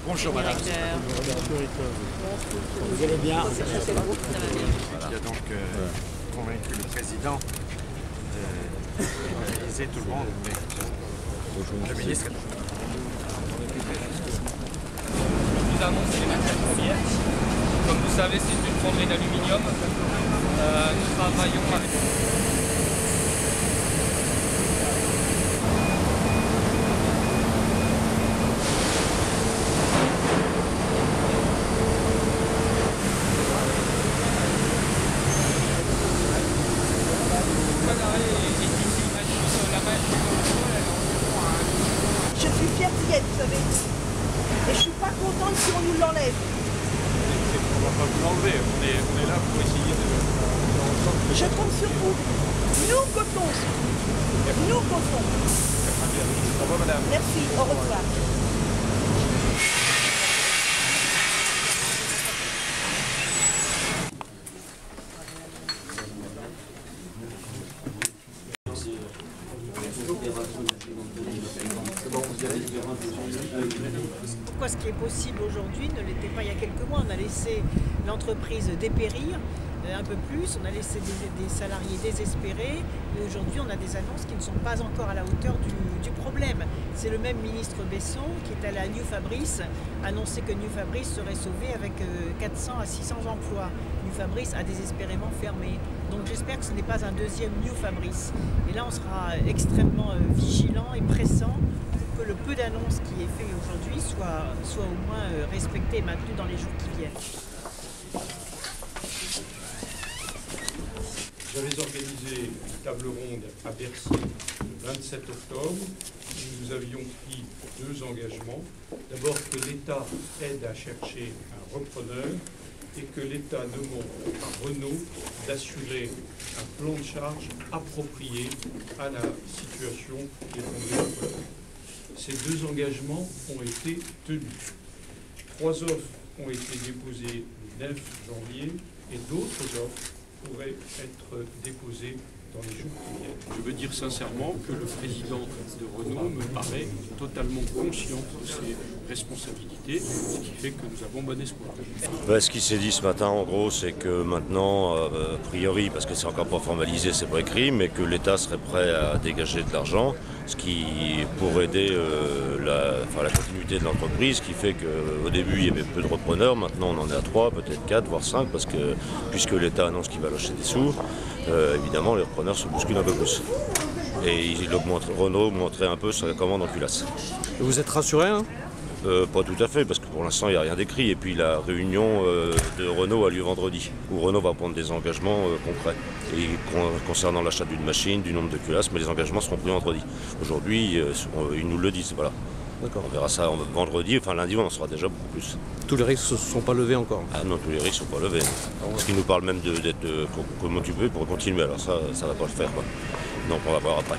Bonjour madame. Vous allez bien? Il a donc convaincu le président de réaliser tout le monde, mais le ministre... Je vous annonce les matières premières. Comme vous savez, c'est une fonderie d'aluminium. Nous travaillons avec... Je suis fière d'y être, vous savez. Et je suis pas contente si on nous l'enlève. On ne va pas vous l'enlever, on est là pour essayer de... Je compte sur vous. Nous comptons. Nous comptons. Au revoir madame. Merci, au revoir. Pourquoi ce qui est possible aujourd'hui ne l'était pas il y a quelques mois? On a laissé l'entreprise dépérir un peu plus, on a laissé des salariés désespérés et aujourd'hui on a des annonces qui ne sont pas encore à la hauteur du problème. C'est le même ministre Besson qui est allé à New Fabrice annoncer que New Fabrice serait sauvé avec 400 à 600 emplois. New Fabrice a désespérément fermé. Donc j'espère que ce n'est pas un deuxième New Fabrice. Et là on sera extrêmement vigilant et pressant pour que le peu d'annonces qui est fait aujourd'hui soit au moins respecté et maintenu dans les jours qui viennent. J'avais organisé une table ronde à Bercy le 27 octobre où nous avions pris 2 engagements. D'abord que l'État aide à chercher un repreneur et que l'État demande à Renault d'assurer un plan de charge approprié à la situation des fonderies économiques. Ces 2 engagements ont été tenus. 3 offres ont été déposées le 9 janvier et d'autres offres pourraient être déposées dans les jours qui viennent. Je veux dire sincèrement que le président de Renault me paraît totalement conscient de ses responsabilités, ce qui fait que nous avons bon espoir. Ce qui s'est dit ce matin, en gros, c'est que maintenant, a priori, parce que c'est encore pas formalisé, c'est pas écrit, mais que l'État serait prêt à dégager de l'argent, ce qui pour aider la continuité de l'entreprise, qui fait qu'au début, il y avait peu de repreneurs, maintenant on en est à 3, peut-être 4, voire 5, parce que puisque l'État annonce qu'il va lâcher des sous, évidemment, les repreneurs se bousculent un peu plus. Et Renault montrait un peu sa commande en culasse. Vous êtes rassuré, hein? Pas tout à fait, parce que pour l'instant, il n'y a rien d'écrit. Et puis la réunion de Renault a lieu vendredi, où Renault va prendre des engagements concrets. Et concernant l'achat d'une machine, du nombre de culasses, mais les engagements seront pris vendredi. Aujourd'hui, ils nous le disent, voilà. D'accord. On verra ça vendredi, enfin lundi, on en saura déjà beaucoup plus. Tous les risques ne se sont pas levés encore? Ah non, tous les risques ne sont pas levés. Parce qu'ils nous parlent même d'être motivés pour continuer. Alors ça ne va pas le faire, quoi. Donc on va voir après.